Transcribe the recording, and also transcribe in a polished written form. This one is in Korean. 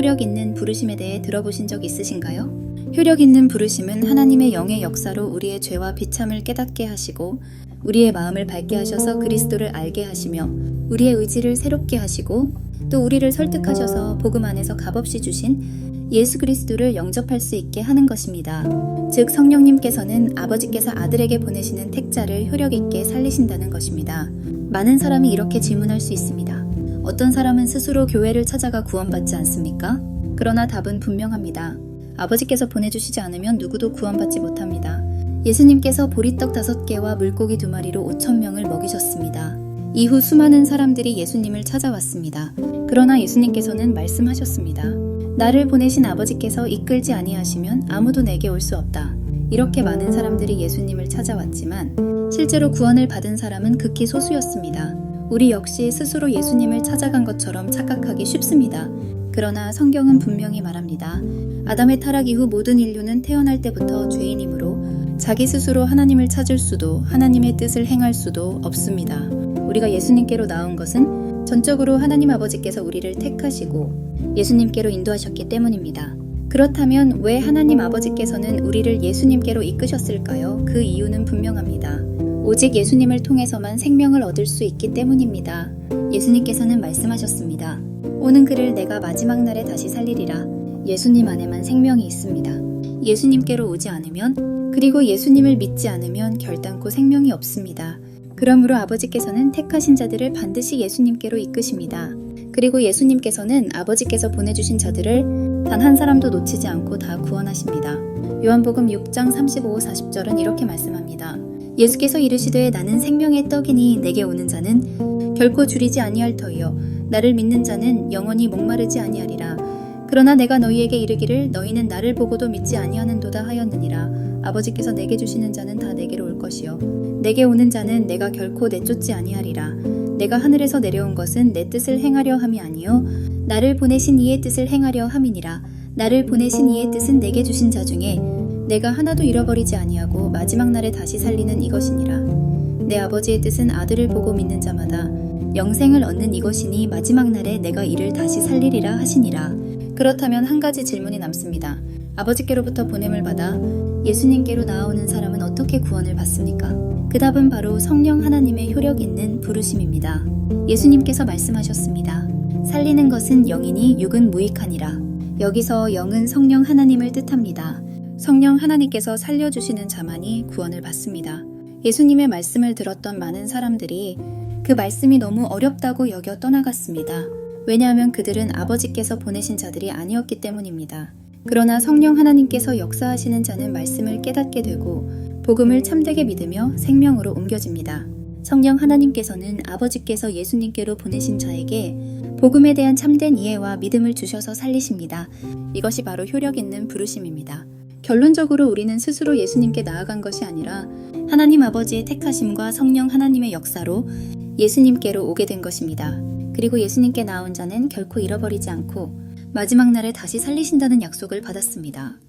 효력 있는 부르심에 대해 들어보신 적 있으신가요? 효력 있는 부르심은 하나님의 영의 역사로 우리의 죄와 비참을 깨닫게 하시고 우리의 마음을 밝게 하셔서 그리스도를 알게 하시며 우리의 의지를 새롭게 하시고 또 우리를 설득하셔서 복음 안에서 값없이 주신 예수 그리스도를 영접할 수 있게 하는 것입니다. 즉 성령님께서는 아버지께서 아들에게 보내시는 택자를 효력 있게 살리신다는 것입니다. 많은 사람이 이렇게 질문할 수 있습니다. 어떤 사람은 스스로 교회를 찾아가 구원받지 않습니까? 그러나 답은 분명합니다. 아버지께서 보내주시지 않으면 누구도 구원받지 못합니다. 예수님께서 보리떡 5개와 물고기 2마리로 5,000명을 먹이셨습니다. 이후 수많은 사람들이 예수님을 찾아왔습니다. 그러나 예수님께서는 말씀하셨습니다. 나를 보내신 아버지께서 이끌지 아니하시면 아무도 내게 올 수 없다. 이렇게 많은 사람들이 예수님을 찾아왔지만 실제로 구원을 받은 사람은 극히 소수였습니다. 우리 역시 스스로 예수님을 찾아간 것처럼 착각하기 쉽습니다. 그러나 성경은 분명히 말합니다. 아담의 타락 이후 모든 인류는 태어날 때부터 죄인이므로 자기 스스로 하나님을 찾을 수도 하나님의 뜻을 행할 수도 없습니다. 우리가 예수님께로 나온 것은 전적으로 하나님 아버지께서 우리를 택하시고 예수님께로 인도하셨기 때문입니다. 그렇다면 왜 하나님 아버지께서는 우리를 예수님께로 이끄셨을까요? 그 이유는 분명합니다. 오직 예수님을 통해서만 생명을 얻을 수 있기 때문입니다. 예수님께서는 말씀하셨습니다. 오는 그를 내가 마지막 날에 다시 살리리라. 예수님 안에만 생명이 있습니다. 예수님께로 오지 않으면 그리고 예수님을 믿지 않으면 결단코 생명이 없습니다. 그러므로 아버지께서는 택하신 자들을 반드시 예수님께로 이끄십니다. 그리고 예수님께서는 아버지께서 보내주신 자들을 단 한 사람도 놓치지 않고 다 구원하십니다. 요한복음 6장 35, 40절은 이렇게 말씀합니다. 예수께서 이르시되 나는 생명의 떡이니 내게 오는 자는 결코 줄이지 아니할 터이요 나를 믿는 자는 영원히 목마르지 아니하리라. 그러나 내가 너희에게 이르기를 너희는 나를 보고도 믿지 아니하는도다 하였느니라. 아버지께서 내게 주시는 자는 다 내게로 올 것이요 내게 오는 자는 내가 결코 내쫓지 아니하리라. 내가 하늘에서 내려온 것은 내 뜻을 행하려 함이 아니요 나를 보내신 이의 뜻을 행하려 함이니라. 나를 보내신 이의 뜻은 내게 주신 자 중에 내가 하나도 잃어버리지 아니하고 마지막 날에 다시 살리는 이것이니라. 내 아버지의 뜻은 아들을 보고 믿는 자마다 영생을 얻는 이것이니 마지막 날에 내가 이를 다시 살리리라 하시니라. 그렇다면 한 가지 질문이 남습니다. 아버지께로부터 보냄을 받아 예수님께로 나아오는 사람은 어떻게 구원을 받습니까? 그 답은 바로 성령 하나님의 효력 있는 부르심입니다. 예수님께서 말씀하셨습니다. 살리는 것은 영이니 육은 무익하니라. 여기서 영은 성령 하나님을 뜻합니다. 성령 하나님께서 살려주시는 자만이 구원을 받습니다. 예수님의 말씀을 들었던 많은 사람들이 그 말씀이 너무 어렵다고 여겨 떠나갔습니다. 왜냐하면 그들은 아버지께서 보내신 자들이 아니었기 때문입니다. 그러나 성령 하나님께서 역사하시는 자는 말씀을 깨닫게 되고 복음을 참되게 믿으며 생명으로 옮겨집니다. 성령 하나님께서는 아버지께서 예수님께로 보내신 자에게 복음에 대한 참된 이해와 믿음을 주셔서 살리십니다. 이것이 바로 효력 있는 부르심입니다. 결론적으로 우리는 스스로 예수님께 나아간 것이 아니라 하나님 아버지의 택하심과 성령 하나님의 역사로 예수님께로 오게 된 것입니다. 그리고 예수님께 나온 자는 결코 잃어버리지 않고 마지막 날에 다시 살리신다는 약속을 받았습니다.